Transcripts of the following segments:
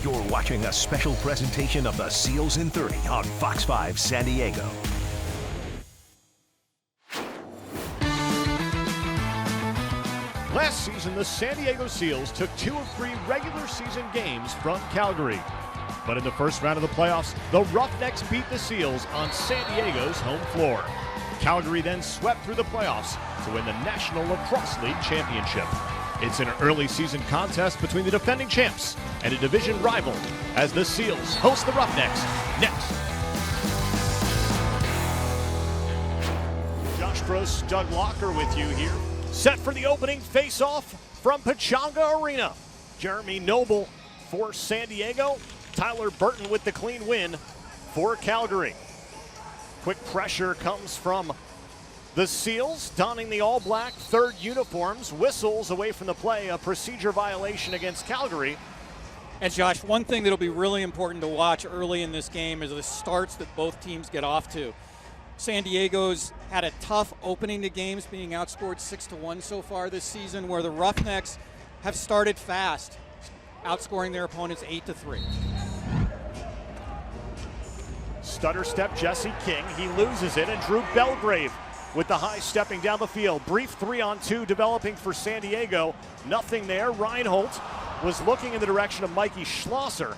You're watching a special presentation of the Seals in 30 on Fox 5 San Diego. Last season, the San Diego Seals took 2 of 3 regular season games from Calgary. But in the first round of the playoffs, the Roughnecks beat the Seals on San Diego's home floor. Calgary then swept through the playoffs to win the National Lacrosse League Championship. It's an early season contest between the defending champs and a division rival as the Seals host the Roughnecks next. Josh Gross, Doug Locker with you here. Set for the opening face-off from Pechanga Arena. Jeremy Noble for San Diego. Tyler Burton with the clean win for Calgary. Quick pressure comes from the Seals, donning the all-black third uniforms. Whistles away from the play, a procedure violation against Calgary. And Josh, one thing that'll be really important to watch early in this game is the starts that both teams get off to. San Diego's had a tough opening to games, being outscored 6-1 so far this season, where the Roughnecks have started fast, outscoring their opponents 8-3. Stutter step Jesse King, he loses it, and Drew Belgrave with the high stepping down the field. Brief 3-on-2 developing for San Diego. Nothing there. Reinhold was looking in the direction of Mikey Schlosser,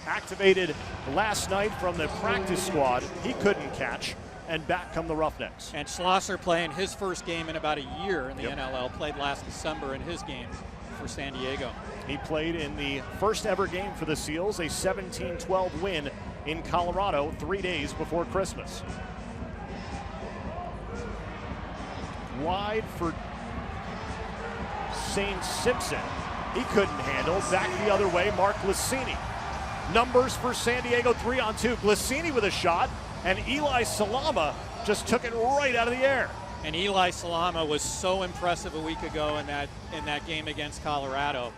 activated last night from the practice squad. He couldn't catch, and back come the Roughnecks. And Schlosser playing his first game in about a year in the NLL, played last December in his game for San Diego. He played in the first ever game for the Seals, a 17-12 win in Colorado 3 days before Christmas. Wide for Shane Simpson. He couldn't handle. Back the other way, Mark Glissini. Numbers for San Diego, 3-on-2. Glissini with a shot, and Eli Salama just took it right out of the air. And Eli Salama was so impressive a week ago in that game against Colorado.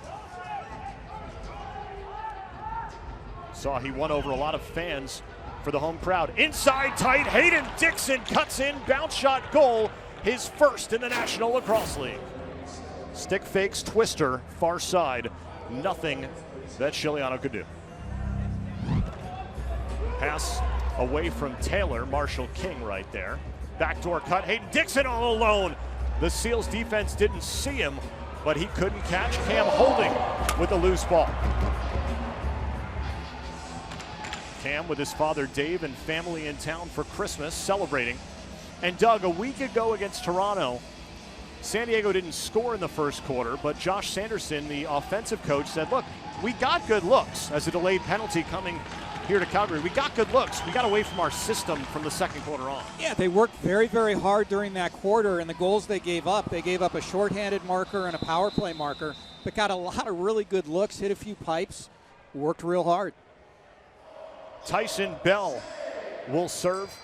Saw he won over a lot of fans for the home crowd. Inside tight, Hayden Dixon cuts in, bounce shot goal, his first in the National Lacrosse League. Stick fakes, twister, far side, nothing that Chiliano could do. Pass away from Taylor, Marshall King right there. Backdoor cut, Hayden Dixon all alone. The Seals defense didn't see him, but he couldn't catch. Cam Holding with a loose ball. Cam with his father Dave and family in town for Christmas, celebrating. And Doug, a week ago against Toronto, San Diego didn't score in the first quarter, but Josh Sanderson, the offensive coach, said, look, we got good looks as a delayed penalty coming here to Calgary. We got good looks. We got away from our system from the second quarter on. Yeah, they worked very, very hard during that quarter, and the goals they gave up a shorthanded marker and a power play marker, but got a lot of really good looks, hit a few pipes, worked real hard. Tyson Bell will serve.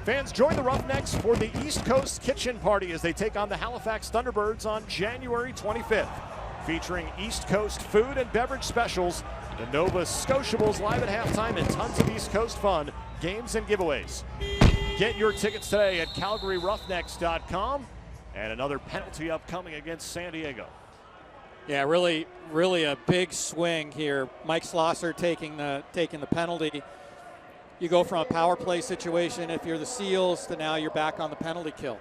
Fans join the Roughnecks for the East Coast Kitchen Party as they take on the Halifax Thunderbirds on January 25th. Featuring East Coast food and beverage specials, the Nova Scotiables live at halftime, and tons of East Coast fun, games and giveaways. Get your tickets today at CalgaryRoughnecks.com. And another penalty upcoming against San Diego. Yeah, really a big swing here. Mike Schlosser taking the penalty. You go from a power play situation if you're the Seals to now you're back on the penalty kill.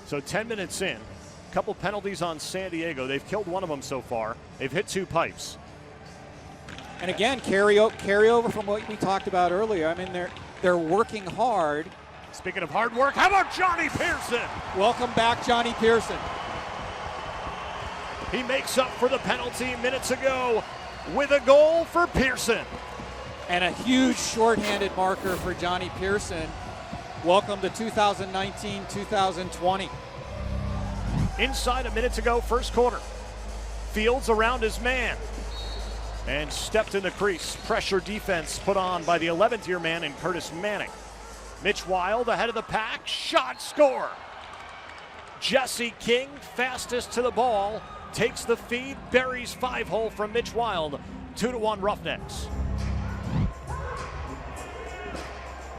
So 10 minutes in, a couple penalties on San Diego. They've killed one of them so far. They've hit 2 pipes. And again, carryover from what we talked about earlier. I mean, they're working hard. Speaking of hard work, how about Johnny Pearson? Welcome back, Johnny Pearson. He makes up for the penalty minutes ago with a goal for Pearson. And a huge shorthanded marker for Johnny Pearson. Welcome to 2019-2020. Inside a minute to go, first quarter. Fields around his man. And stepped in the crease. Pressure defense put on by the 11th year man in Curtis Manning. Mitch Wild ahead of the pack. Shot, score. Jesse King, fastest to the ball. Takes the feed, buries 5-hole from Mitch Wild. 2-1 Roughnecks.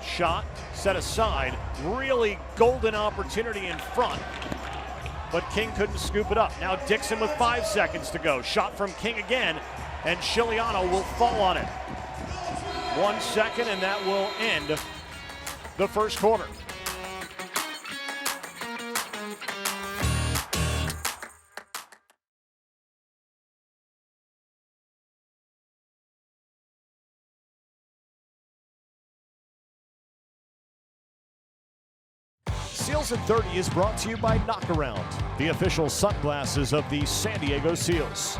Shot set aside, really golden opportunity in front. but King couldn't scoop it up. Now Dixon with 5 seconds to go. Shot from King again, and Chiliano will fall on it. 1 second, and that will end the first quarter. Seals at 30 is brought to you by Knockaround, the official sunglasses of the San Diego Seals.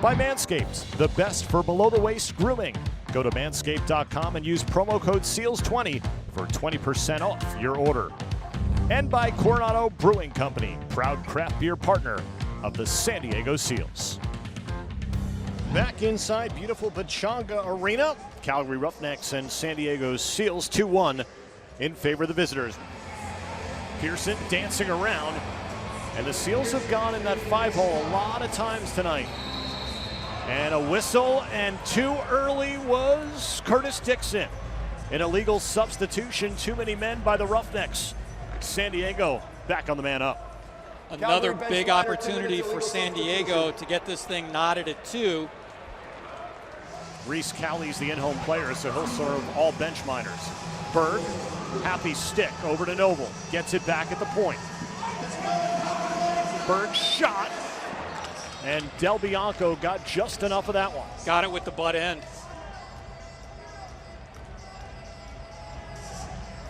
By Manscaped, the best for below-the-waist grooming. Go to manscaped.com and use promo code SEALS20 for 20% off your order. And by Coronado Brewing Company, proud craft beer partner of the San Diego Seals. Back inside beautiful Pechanga Arena, Calgary Roughnecks and San Diego Seals 2-1 in favor of the visitors. Pearson dancing around, and the Seals have gone in that 5-hole a lot of times tonight. And a whistle, and too early was Curtis Dixon. An illegal substitution, too many men by the Roughnecks. San Diego back on the man up. Another big opportunity for San Diego to get this thing knotted at 2. Reese Cowley's the in-home player, so he'll serve all bench minors. Berg, happy stick over to Noble. Gets it back at the point. Berg shot, and Del Bianco got just enough of that one. Got it with the butt end.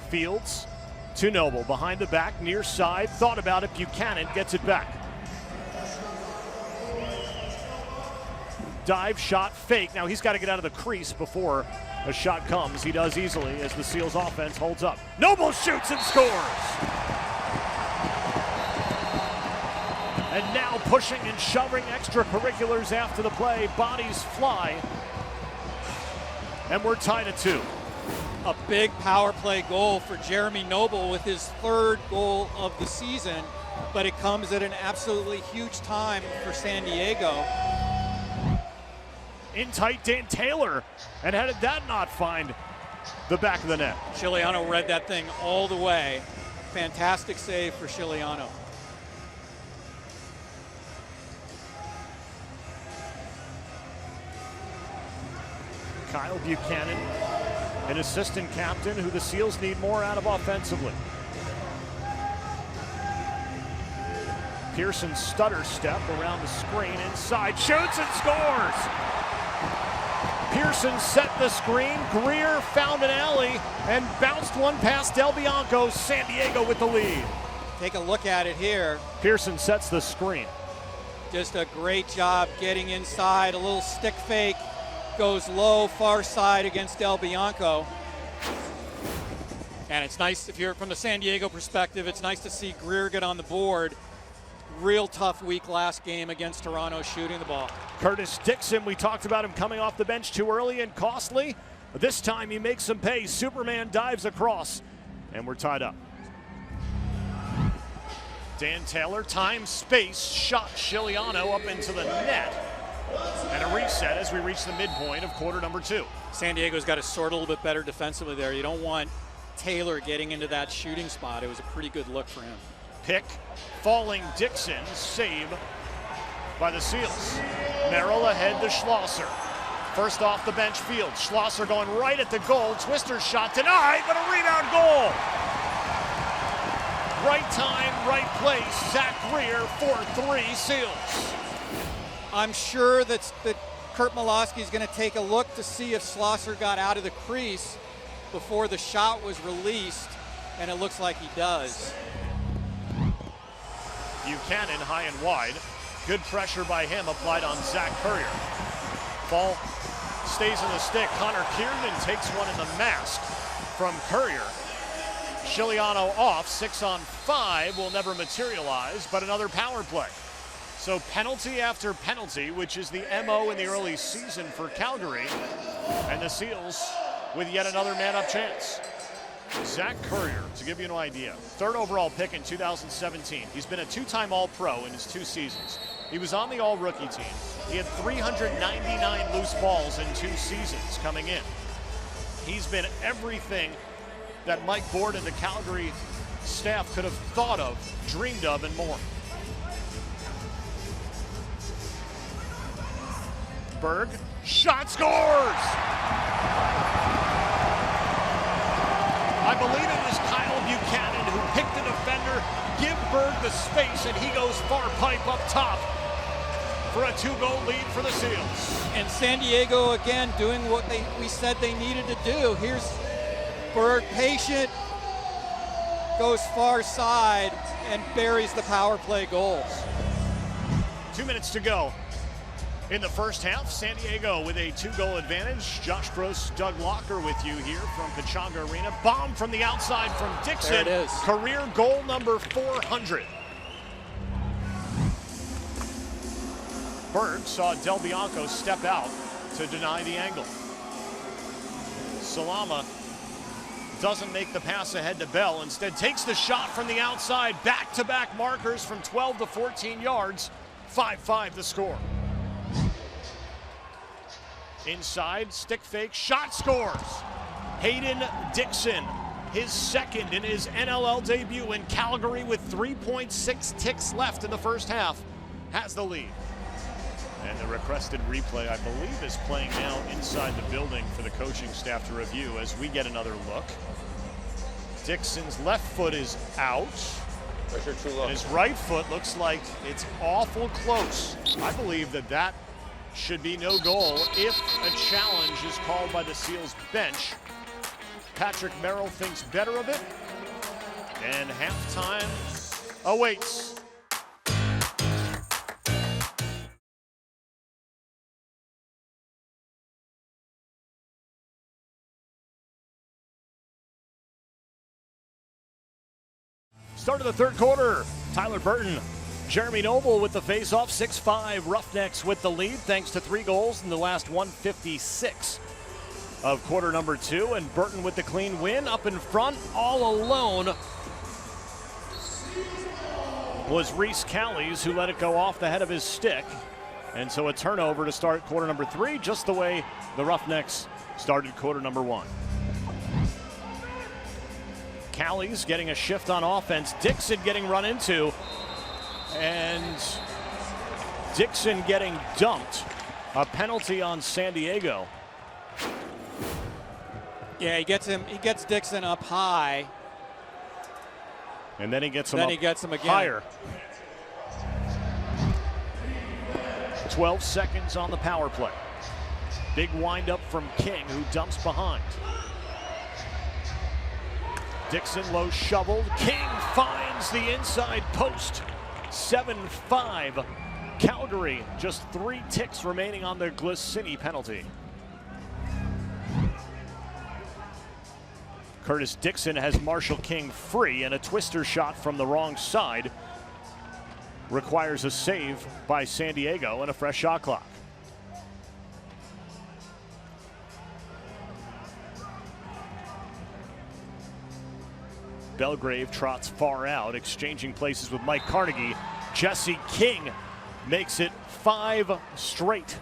Fields to Noble, behind the back, near side. Thought about it, Buchanan gets it back. Dive shot, fake. Now he's got to get out of the crease before a shot comes. He does easily as the Seals offense holds up. Noble shoots and scores! And now pushing and shoving extracurriculars after the play. Bodies fly. And we're tied at 2. A big power play goal for Jeremy Noble with his 3rd goal of the season, but it comes at an absolutely huge time for San Diego. In tight, Dan Taylor. And how did that not find the back of the net? Chiliano read that thing all the way. Fantastic save for Chiliano. Kyle Buchanan, an assistant captain who the Seals need more out of offensively. Pearson stutter step around the screen, inside, shoots and scores! Pearson set the screen, Greer found an alley and bounced one past Del Bianco. San Diego with the lead. Take a look at it here. Pearson sets the screen. Just a great job getting inside, a little stick fake, goes low, far side against Del Bianco. And it's nice, if you're from the San Diego perspective, it's nice to see Greer get on the board. Real tough week last game against Toronto shooting the ball. Curtis Dixon, we talked about him coming off the bench too early and costly. But this time he makes some pay. Superman dives across, and we're tied up. Dan Taylor, time, space, shot Chiliano up into the net. And a reset as we reach the midpoint of quarter number 2. San Diego's got to sort a little bit better defensively there. You don't want Taylor getting into that shooting spot. It was a pretty good look for him. Pick, falling Dixon, save by the Seals. Merrill ahead to Schlosser. First off the bench, Fields. Schlosser going right at the goal. Twister shot denied, but a rebound goal. Right time, right place. Zach Greer, 4-3 Seals. I'm sure that Kurt Malosky is going to take a look to see if Schlosser got out of the crease before the shot was released, and it looks like he does. Buchanan high and wide. Good pressure by him applied on Zach Currier. Ball stays in the stick. Connor Kiernan takes one in the mask from Currier. Chiliano off, 6-on-5 will never materialize, but another power play. So penalty after penalty, which is the MO in the early season for Calgary, and the Seals with yet another man-up chance. Zach Currier, to give you an idea, 3rd overall pick in 2017. He's been a 2-time All-Pro in his 2 seasons. He was on the All-Rookie team. He had 399 loose balls in 2 seasons coming in. He's been everything that Mike Board and the Calgary staff could have thought of, dreamed of, and more. Berg, shot, scores! I believe it was Kyle Buchanan who picked the defender, give Berg the space, and he goes far pipe up top for a 2-goal lead for the Seals. And San Diego again doing what we said they needed to do. Here's Berg, patient, goes far side and buries the power play goals. 2 minutes to go in the first half. San Diego with a 2-goal advantage. Josh Gross, Doug Locker with you here from Pechanga Arena. Bomb from the outside from Dixon. There it is. Career goal number 400. Berg saw Del Bianco step out to deny the angle. Salama doesn't make the pass ahead to Bell. Instead takes the shot from the outside. Back-to-back markers from 12 to 14 yards. 5-5 the score. Inside, stick fake, shot, scores. Hayden Dixon, his second in his NLL debut in Calgary with 3.6 ticks left in the first half, has the lead. And the requested replay, I believe, is playing now inside the building for the coaching staff to review as we get another look. Dixon's left foot is out. And his right foot looks like it's awful close. I believe that should be no goal if a challenge is called by the Seals bench. Patrick Merrill thinks better of it, and halftime awaits. Start of the third quarter. Tyler Burton, Jeremy Noble with the face-off. 6-5 Roughnecks with the lead thanks to 3 goals in the last 1:56 of quarter number 2. And Burton with the clean win. Up in front, all alone, was Reese Callies, who let it go off the head of his stick. And so a turnover to start quarter number 3, just the way the Roughnecks started quarter number 1. Callies getting a shift on offense. Dixon getting run into. And Dixon getting dumped. A penalty on San Diego. Yeah, he gets Dixon up high. And then he gets him again. Higher. 12 seconds on the power play. Big windup from King, who dumps behind. Dixon low shoveled. King finds the inside post. 7-5 Calgary. Just 3 ticks remaining on the Glissini penalty. Curtis Dixon has Marshall King free, and a twister shot from the wrong side requires a save by San Diego and a fresh shot clock. Belgrave trots far out, exchanging places with Mike Carnegie. Jesse King makes it 5 straight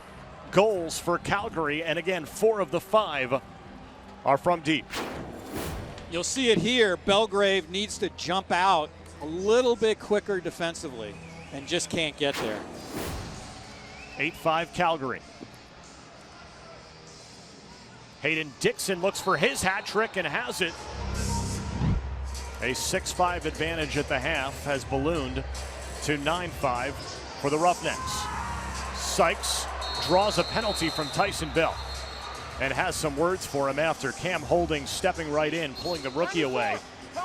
goals for Calgary, and again, 4 of the 5 are from deep. You'll see it here. Belgrave needs to jump out a little bit quicker defensively and just can't get there. 8-5 Calgary. Hayden Dixon looks for his hat trick and has it. A 6-5 advantage at the half has ballooned to 9-5 for the Roughnecks. Sykes draws a penalty from Tyson Bell and has some words for him after. Cam Holding stepping right in, pulling the rookie away,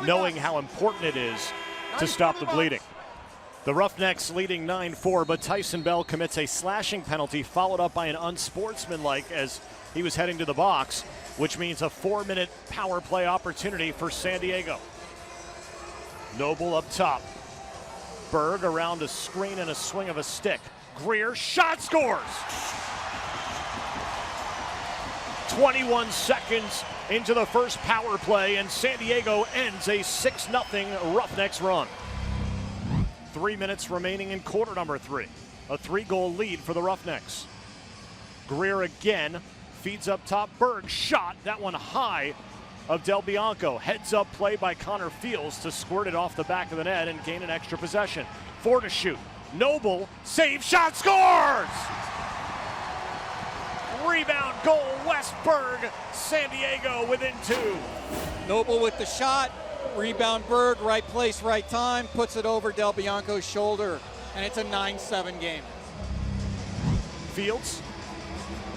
knowing how important it is to stop the bleeding. The Roughnecks leading 9-4, but Tyson Bell commits a slashing penalty followed up by an unsportsmanlike as he was heading to the box, which means a 4-minute power play opportunity for San Diego. Noble up top. Berg around a screen and a swing of a stick. Greer, shot, scores! 21 seconds into the first power play, and San Diego ends a 6-0 Roughnecks run. 3 minutes remaining in quarter number 3. A 3-goal lead for the Roughnecks. Greer again, feeds up top. Berg, shot, that one high of Del Bianco. Heads up play by Connor Fields to squirt it off the back of the net and gain an extra possession. 4 to shoot. Noble, save, shot, scores! rebound, goal, Westberg, San Diego within 2. Noble with the shot, rebound Berg, right place, right time, puts it over Del Bianco's shoulder, and it's a 9-7 game. Fields,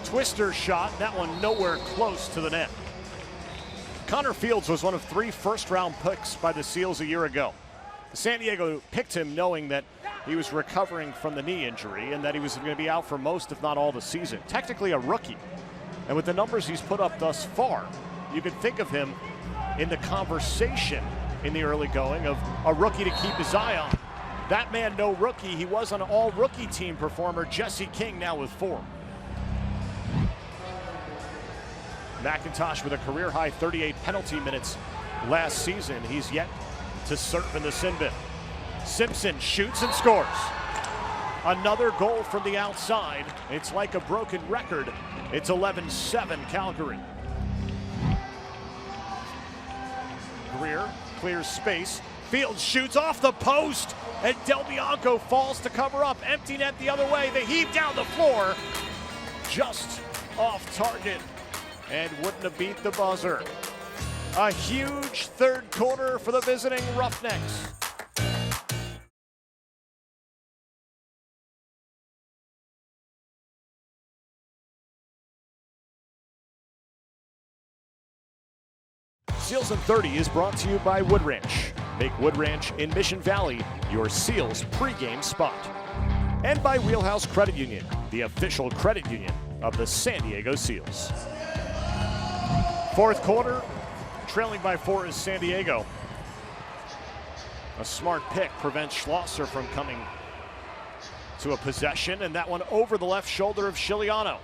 twister shot, that one nowhere close to the net. Connor Fields was one of 3 first-round picks by the Seals a year ago. San Diego picked him knowing that he was recovering from the knee injury and that he was going to be out for most, if not all, the season. Technically a rookie. And with the numbers he's put up thus far, you could think of him in the conversation in the early going of a rookie to keep his eye on. That man, no rookie. He was an all-rookie team performer. Jesse King now with 4. McIntosh with a career-high 38 penalty minutes last season. He's yet to serve in the sin bin. Simpson shoots and scores. Another goal from the outside. It's like a broken record. It's 11-7 Calgary. Greer clears space. Fields shoots off the post, and Del Bianco falls to cover up. Empty net the other way. They heave down the floor. Just off target, and wouldn't have beat the buzzer. A huge third quarter for the visiting Roughnecks. Seals in 30 is brought to you by Wood Ranch. Make Wood Ranch in Mission Valley your Seals pregame spot. And by Wheelhouse Credit Union, the official credit union of the San Diego Seals. Fourth quarter, trailing by 4 is San Diego. A smart pick prevents Schlosser from coming to a possession, and that one over the left shoulder of Chiliano.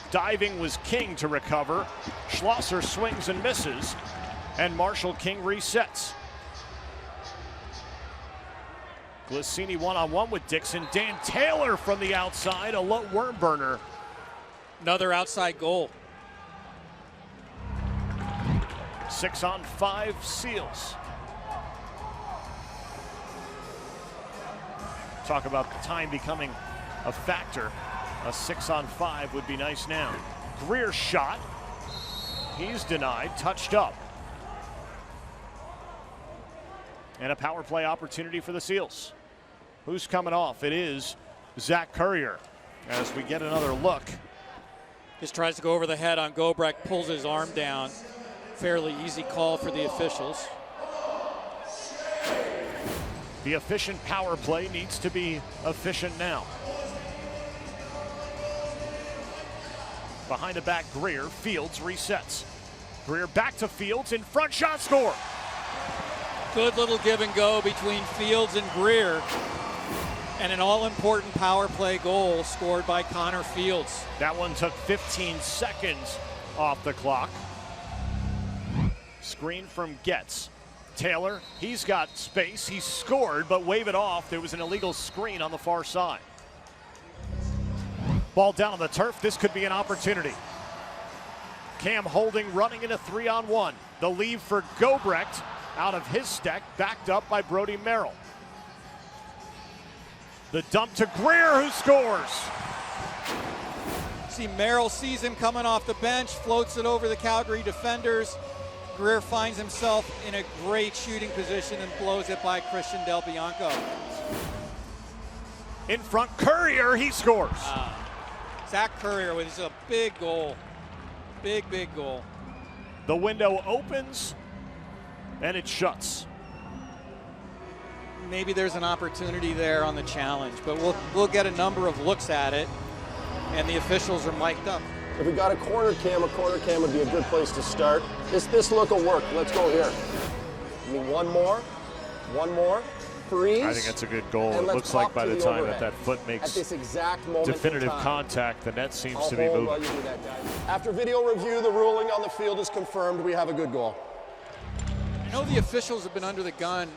Diving was King to recover. Schlosser swings and misses, and Marshall King resets. Glissini one-on-one with Dixon. Dan Taylor from the outside, a low worm burner. Another outside goal. 6-on-5 Seals. Talk about the time becoming a factor. A 6-on-5 would be nice now. Greer shot. He's denied, touched up. And a power play opportunity for the Seals. Who's coming off? It is Zach Currier. As we get another look. Just tries to go over the head on Gobrecht, pulls his arm down. Fairly easy call for the officials. The efficient power play needs to be efficient now. Behind the back, Greer. Fields resets. Greer back to Fields, in front, shot, score. Good little give and go between Fields and Greer. And an all-important power play goal scored by Connor Fields. That one took 15 seconds off the clock. Screen from Getz. Taylor, he's got space. He scored, but wave it off. There was an illegal screen on the far side. Ball down on the turf. This could be an opportunity. Cam Holding running into 3-on-1. The leave for Gobrecht out of his stack, backed up by Brody Merrill. The dump to Greer, who scores. See, Merrill sees him coming off the bench, floats it over the Calgary defenders. Greer finds himself in a great shooting position and blows it by Christian Del Bianco. In front, Currier, he scores. Zach Currier with a big goal. Big, big goal. The window opens and it shuts. Maybe there's an opportunity there on the challenge, but we'll get a number of looks at it, and the officials are mic'd up. If we got a corner cam would be a good place to start. This look will work. Let's go here. I mean, one more, freeze. I think that's a good goal. It looks like by the time that foot makes this exact moment definitive contact, the net seems to be moving. While you do that, guys. After video review, the ruling on the field is confirmed. We have a good goal. I know the officials have been under the gun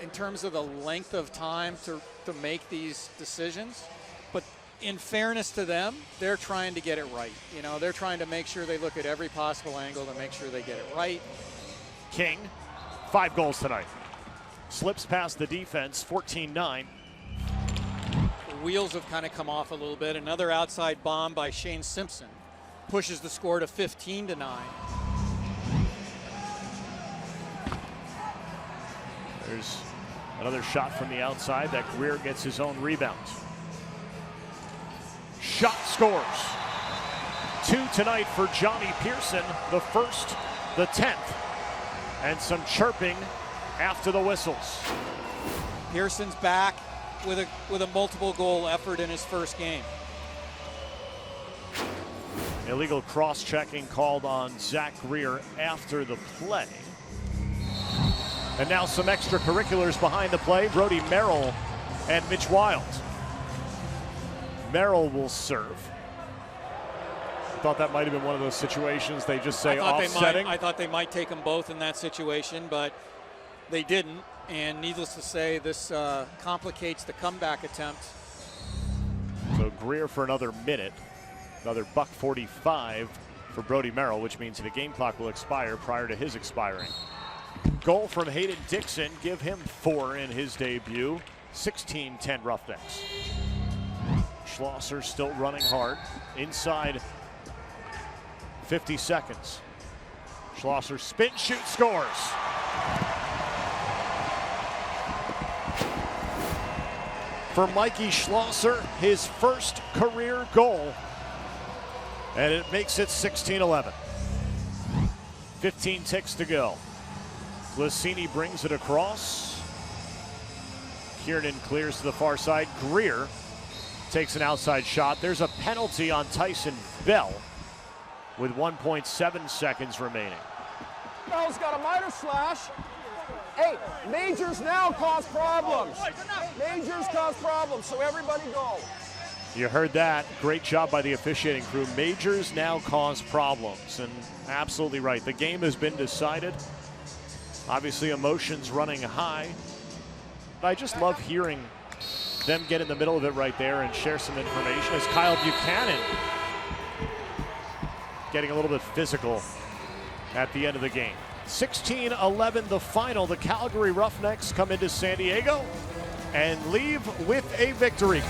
in terms of the length of time to make these decisions, but in fairness to them, they're trying to get it right. You know, they're trying to make sure they look at every possible angle to make sure they get it right. King, 5 goals tonight. Slips past the defense, 14-9. The wheels have kind of come off a little bit. Another outside bomb by Shane Simpson. pushes the score to 15-9. There's another shot from the outside that Greer gets his own rebound. Shot scores. 2 tonight for Johnny Pearson, the first, the 10th, and some chirping after the whistles. Pearson's back with a multiple goal effort in his first game. Illegal cross-checking called on Zach Greer after the play. And now some extracurriculars behind the play. Brody Merrill and Mitch Wild. Merrill will serve. I thought that might have been one of those situations they just say offsetting. I thought they might take them both in that situation, but they didn't. And needless to say, this complicates the comeback attempt. So Greer for another minute. Another $1:45 for Brody Merrill, which means the game clock will expire prior to his expiring. Goal from Hayden Dixon, give him 4 in his debut. 16-10 Roughnecks. Schlosser still running hard. Inside 50 seconds. Schlosser spin, shoot, scores. For Mikey Schlosser, his first career goal. And it makes it 16-11. 15 ticks to go. Lassini brings it across. Kiernan clears to the far side. Greer takes an outside shot. There's a penalty on Tyson Bell with 1.7 seconds remaining. Bell's got a miter slash. Hey, majors now cause problems. Majors cause problems, so everybody go. You heard that. Great job by the officiating crew. Majors now cause problems, and absolutely right. The game has been decided. Obviously, emotions running high. But I just love hearing them get in the middle of it right there and share some information as Kyle Buchanan getting a little bit physical at the end of the game. 16-11 the final. The Calgary Roughnecks come into San Diego and leave with a victory.